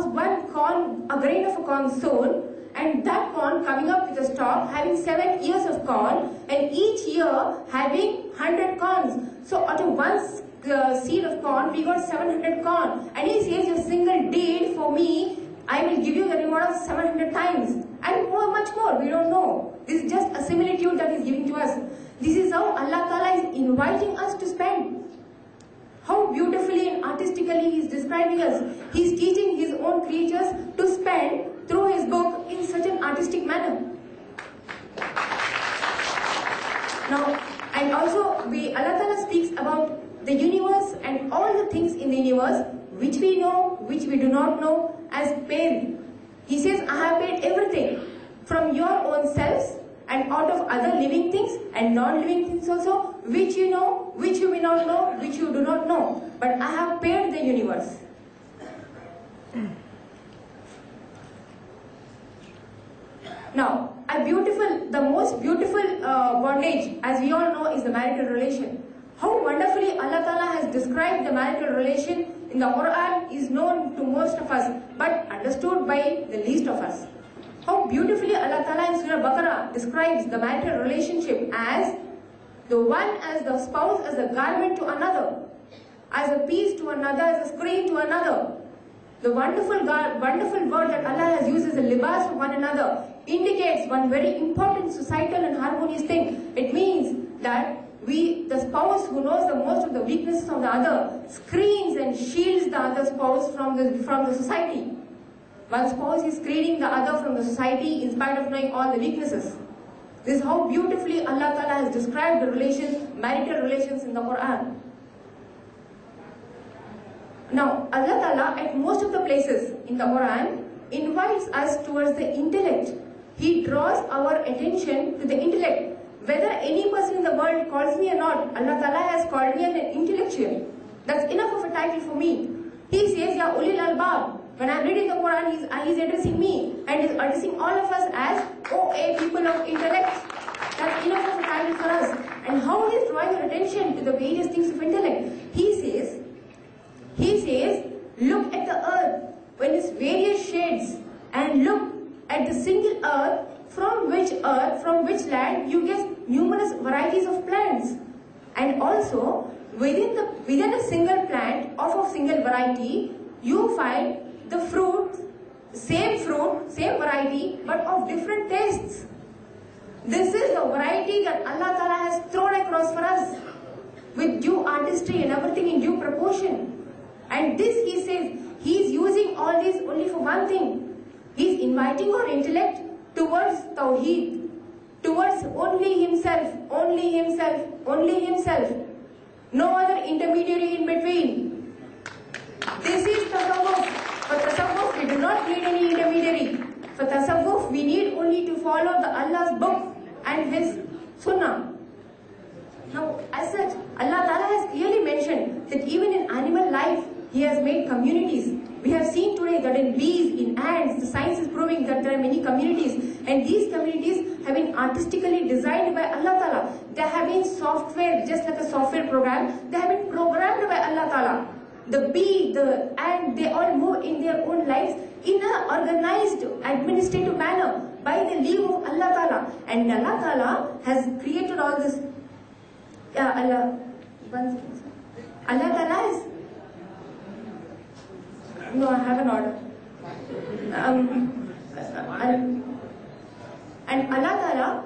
one corn, a grain of a corn sown, and that corn coming up with a stalk, having 7 ears of corn, and each year having 100 corns. So out of one seed of corn, we got 700 corn. And he says, a single deed for me, I will give you the reward of 700 times. And more, much more, we don't know. This is just a similitude that is giving to us. This is how Allah Ta'ala is inviting us to spend. How beautifully and artistically He is describing us. He is teaching His own creatures to spend through His book in such an artistic manner. Now, and also Allah Ta'ala speaks about the universe and all the things in the universe which we know, which we do not know, as paid. He says, I have paid everything from your own selves and out of other living things and non-living things also, which you know, which you may not know, which you do not know. But I have paid the universe. Now, the most beautiful bondage, as we all know, is the marital relation. How wonderfully Allah Ta'ala has described the marital relation in the Quran is known to most of us, but understood by the least of us. How beautifully Allah Ta'ala in Surah Baqarah describes the marital relationship as the one as the spouse, as a garment to another, as a piece to another, as a screen to another. The wonderful word that Allah has used as a libas for one another indicates one very important societal and harmonious thing. It means that the spouse who knows the most of the weaknesses of the other screens and shields the other spouse from the society. One spouse is screening the other from the society in spite of knowing all the weaknesses. This is how beautifully Allah Ta'ala has described the marital relations in the Quran. Now, Allah Ta'ala at most of the places in the Quran invites us towards the intellect. He draws our attention to the intellect. Whether any person in the world calls me or not, Allah Ta'ala has called me an intellectual. That's enough of a title for me. He says, Ya Ulil Albab. When I'm reading the Quran, he's addressing me and he's addressing all of us as, oh, a people of intellect. That's enough of a title for us. And how he's drawing your attention to the various things of intellect. He says, look at the earth when its various shades and look at the single earth from which land you get numerous varieties of plants. And also, within a single plant of a single variety, you find the same variety, but of different tastes. This is the variety that Allah Ta'ala has thrown across for us, with due artistry and everything in due proportion. And this, he says, he is using all this only for one thing. He is inviting our intellect towards Tawheed, towards only himself, only himself, only himself. No other intermediary in between. This is tasawwuf. For tasawwuf, we do not need any intermediary. For tasawwuf, we need only to follow the Allah's book and His sunnah. Now, as such, Allah Ta'ala has clearly mentioned that even in animal life, He has made communities. We have seen today that in bees, in ants, the science is proving that there are many communities. And these communities have been artistically designed by Allah Ta'ala. They have been software, just like a software program. They have been programmed by Allah Ta'ala. The bee, the ant, they all move in their own lives in an organized, administrative manner by the leave of Allah Ta'ala. And Allah Ta'ala has created all this. Allah Ta'ala has... No, I have an order. And Allah Ta'ala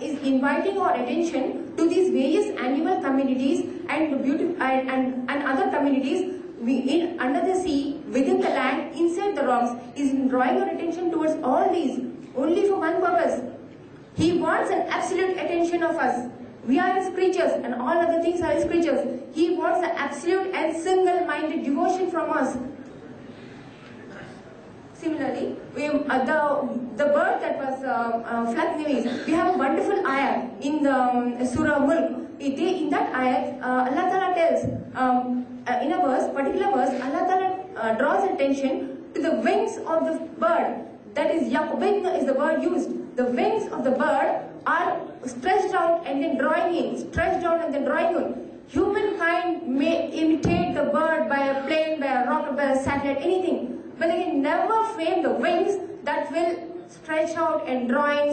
is inviting our attention to these various animal communities and other communities under the sea, within the land, inside the rocks, is drawing our attention towards all these only for one purpose. He wants an absolute attention of us. We are His creatures and all other things are His creatures. He wants an absolute and single-minded devotion from us. Similarly, the bird that was flat navis, we have a wonderful ayah in the Surah Mulk. In that ayah, Allah Ta'ala tells, in a particular verse, Allah Ta'ala draws attention to the wings of the bird. That is, wing is the word used. The wings of the bird are stretched out and then drawing in, stretched out and then drawing in. humankind may imitate the bird by a plane, by a rocket, by a satellite, anything, but they can never frame the wings that will stretch out and drawing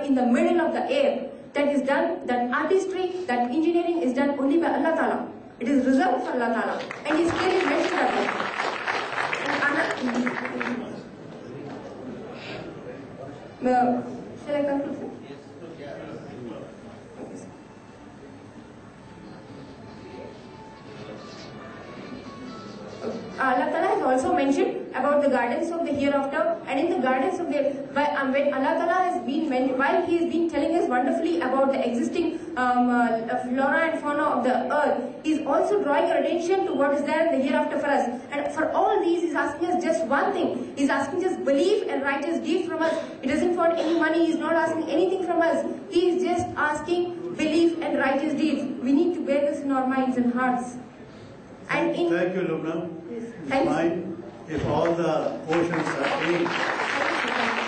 in the middle of the air. That is done, that artistry, that engineering is done only by Allah Ta'ala. It is reserved for Allah Ta'ala. And He's clearly mentioned that. Shall I conclude, sir? Allah Ta'ala has also mentioned about the gardens of the hereafter, and in the gardens of the, when Allah Ta'ala has been, while He has been telling us wonderfully about the existing flora and fauna of the earth, He is also drawing our attention to what is there in the hereafter for us. And for all these, He is asking us just one thing. He is asking just belief and righteous deeds from us. He doesn't want any money. He is not asking anything from us. He is just asking belief and righteous deeds. We need to bear this in our minds and hearts. And thank you, Lubna. Thank you. If all the oceans are clean.